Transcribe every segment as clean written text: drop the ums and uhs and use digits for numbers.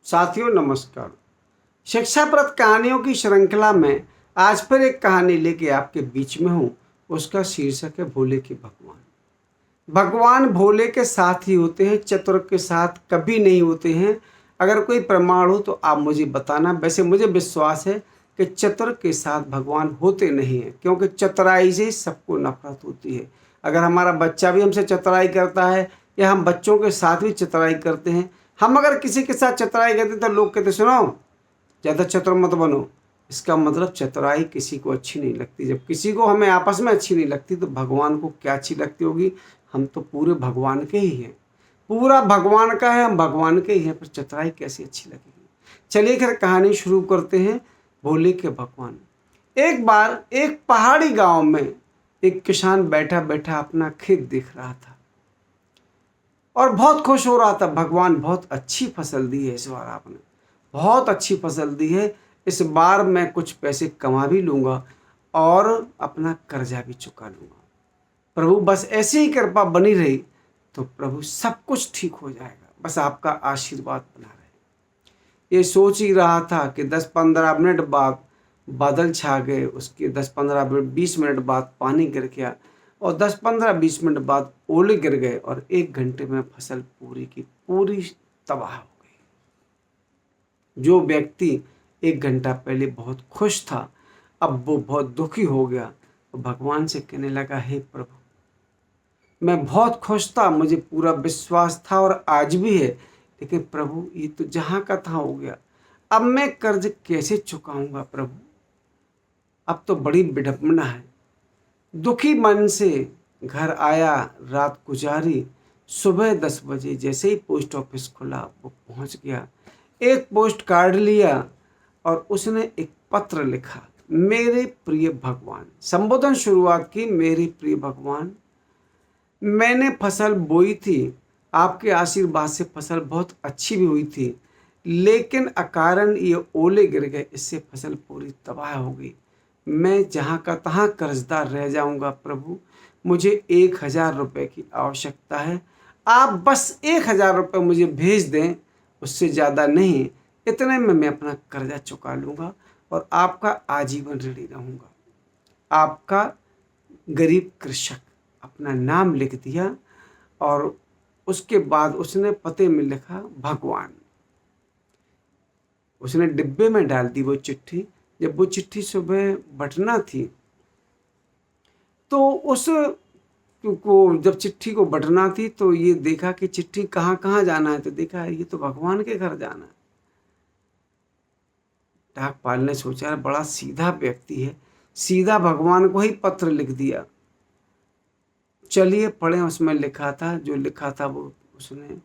साथियों नमस्कार। शिक्षाप्रद कहानियों की श्रृंखला में आज फिर एक कहानी लेके आपके बीच में हूँ। उसका शीर्षक है भोले के भगवान। भगवान भोले के साथ ही होते हैं, चतुर के साथ कभी नहीं होते हैं। अगर कोई प्रमाण हो तो आप मुझे बताना। वैसे मुझे विश्वास है कि चतुर के साथ भगवान होते नहीं हैं, क्योंकि चतुराई से सबको नफरत होती है। अगर हमारा बच्चा भी हमसे चतुराई करता है या हम बच्चों के साथ भी चतुराई करते हैं, हम अगर किसी के साथ चतुराई करते हैं तो लोग कहते सुनो ज़्यादा चतुर मत बनो। इसका मतलब चतुराई किसी को अच्छी नहीं लगती। जब किसी को हमें आपस में अच्छी नहीं लगती तो भगवान को क्या अच्छी लगती होगी। हम तो पूरे भगवान के ही हैं, पूरा भगवान का है, हम भगवान के ही हैं, पर चतुराई कैसी अच्छी लगेगी। चलिए खैर कहानी शुरू करते हैं। भोले के भगवान। एक बार एक पहाड़ी गांव में एक किसान बैठा बैठा अपना खेत देख रहा था और बहुत खुश हो रहा था। भगवान बहुत अच्छी फसल दी है, इस बार आपने बहुत अच्छी फसल दी है। इस बार मैं कुछ पैसे कमा भी लूँगा और अपना कर्जा भी चुका लूँगा। प्रभु बस ऐसी ही कृपा बनी रही तो प्रभु सब कुछ ठीक हो जाएगा। बस आपका आशीर्वाद बना रहे। ये सोच ही रहा था कि 10-15 मिनट बाद बादल छा गए। उसके 10-15 मिनट 20 मिनट बाद पानी गिर गया और 10-15-20 मिनट बाद ओले गिर गए और 1 घंटे में फसल पूरी की पूरी तबाह हो गई। जो व्यक्ति 1 घंटा पहले बहुत खुश था, अब वो बहुत दुखी हो गया। तो भगवान से कहने लगा, हे प्रभु, मैं बहुत खुश था, मुझे पूरा विश्वास था और आज भी है, लेकिन प्रभु ये तो जहाँ का था हो गया। अब मैं कर्ज कैसे चुकाऊंगा प्रभु। अब तो बड़ी विडंबना है। दुखी मन से घर आया, रात गुजारी। सुबह 10 बजे जैसे ही पोस्ट ऑफिस खुला वो पहुंच गया। एक पोस्ट कार्ड लिया और उसने एक पत्र लिखा। मेरे प्रिय भगवान, संबोधन शुरुआत की, मेरे प्रिय भगवान, मैंने फसल बोई थी, आपके आशीर्वाद से फसल बहुत अच्छी भी हुई थी, लेकिन अकारण ये ओले गिर गए, इससे फसल पूरी तबाह हो गई। मैं जहाँ का तहाँ कर्जदार रह जाऊँगा प्रभु। मुझे 1000 रुपये की आवश्यकता है। आप बस 1000 रुपये मुझे भेज दें, उससे ज़्यादा नहीं। इतने में मैं अपना कर्जा चुका लूँगा और आपका आजीवन ऋणी रहूँगा। आपका गरीब कृषक। अपना नाम लिख दिया और उसके बाद उसने पते में लिखा भगवान। उसने डिब्बे में डाल दी वो चिट्ठी। जब वो चिट्ठी सुबह बटना थी तो उस को जब चिट्ठी को बटना थी तो ये देखा कि चिट्ठी कहाँ कहाँ जाना है, तो देखा ये तो भगवान के घर जाना है। डाकपाल ने सोचा बड़ा सीधा व्यक्ति है, सीधा भगवान को ही पत्र लिख दिया। चलिए पढ़ें। उसमें लिखा था, जो लिखा था वो उसने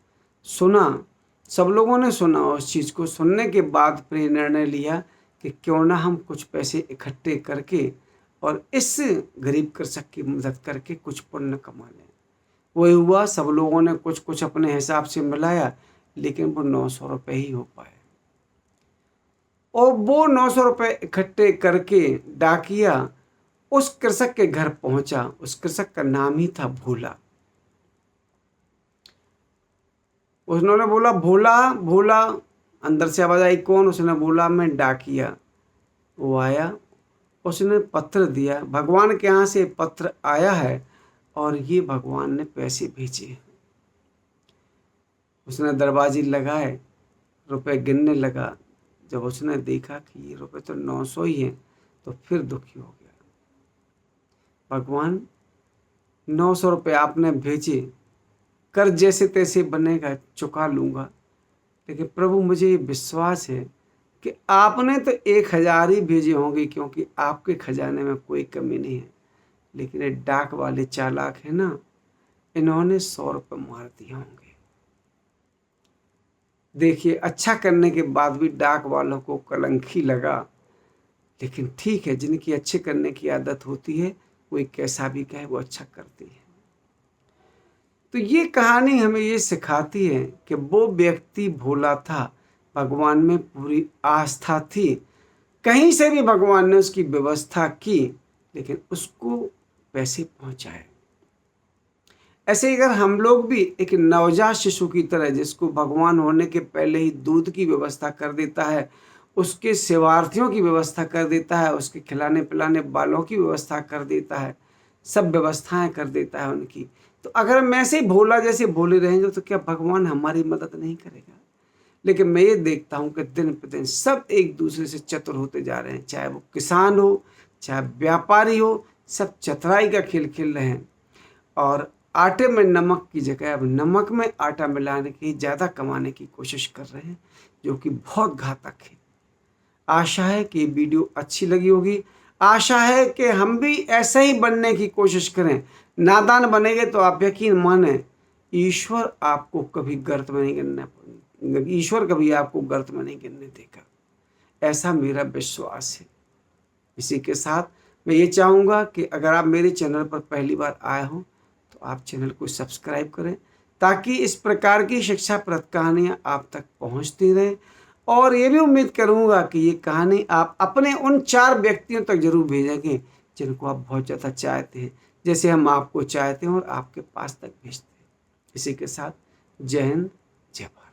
सुना। सब लोगों ने सुना। उस चीज़ को सुनने के बाद फिर निर्णय लिया कि क्यों ना हम कुछ पैसे इकट्ठे करके और इस गरीब कृषक की मदद करके कुछ पुण्य कमा लें। वही हुआ। सब लोगों ने कुछ कुछ अपने हिसाब से मिलाया, लेकिन वो 900 रुपये ही हो पाए। और वो 900 रुपये इकट्ठे करके डाकिया उस कृषक के घर पहुंचा। उस कृषक का नाम ही था भोला। उन्होंने बोला, भोला भोला। अंदर से आवाज आई, कौन? उसने बोला, मैं डाकिया। वो आया, उसने पत्र दिया। भगवान के यहाँ से पत्र आया है और ये भगवान ने पैसे भेजे। उसने दरवाजे लगाए, रुपए गिनने लगा। जब उसने देखा कि ये रुपए तो 900 ही हैं, तो फिर दुखी हो गया। भगवान, 900 रुपये आपने भेजे, कर जैसे तैसे बनेगा, चुका लूँगा, लेकिन प्रभु मुझे ये विश्वास है कि आपने तो 1000 ही भेजे होंगे, क्योंकि आपके खजाने में कोई कमी नहीं है। लेकिन ये डाक वाले चालाक है ना, इन्होंने 100 रुपये मार दिए होंगे। देखिए, अच्छा करने के बाद भी डाक वालों को कलंक ही लगा। लेकिन ठीक है, जिनकी अच्छे करने की आदत होती है, कोई कैसा भी कहे वो अच्छा करती है। तो ये कहानी हमें ये सिखाती है कि वो व्यक्ति भोला था, भगवान में पूरी आस्था थी। कहीं से भी भगवान ने उसकी व्यवस्था की, लेकिन उसको पैसे पहुंचाए। ऐसे ही अगर हम लोग भी एक नवजात शिशु की तरह, जिसको भगवान होने के पहले ही दूध की व्यवस्था कर देता है, उसके सेवार्थियों की व्यवस्था कर देता है, उसके खिलाने पिलाने वालों की व्यवस्था कर देता है, सब व्यवस्थाएं कर देता है उनकी, तो अगर हम ऐसे ही भोला जैसे भोले रहेंगे तो क्या भगवान हमारी मदद नहीं करेगा? लेकिन मैं ये देखता हूँ कि दिन प्रतिदिन सब एक दूसरे से चतुर होते जा रहे हैं, चाहे वो किसान हो, चाहे व्यापारी हो, सब चतुराई का खेल खेल रहे हैं और आटे में नमक की जगह अब नमक में आटा मिलाने की, ज़्यादा कमाने की कोशिश कर रहे हैं, जो कि बहुत घातक है। आशा है कि वीडियो अच्छी लगी होगी। आशा है कि हम भी ऐसे ही बनने की कोशिश करें। नादान बनेंगे तो आप यकीन माने, ईश्वर आपको कभी गर्त में नहीं गिरने, ईश्वर कभी आपको गर्त में नहीं गिरने देगा, ऐसा मेरा विश्वास है। इसी के साथ मैं ये चाहूँगा कि अगर आप मेरे चैनल पर पहली बार आए हो तो आप चैनल को सब्सक्राइब करें, ताकि इस प्रकार की शिक्षाप्रद कहानियाँ आप तक पहुँचती रहें। और ये भी उम्मीद करूँगा कि ये कहानी आप अपने उन 4 व्यक्तियों तक ज़रूर भेजेंगे जिनको आप बहुत ज़्यादा चाहते हैं, जैसे हम आपको चाहते हैं और आपके पास तक भेजते हैं। इसी के साथ जय हिंद, जय भारत।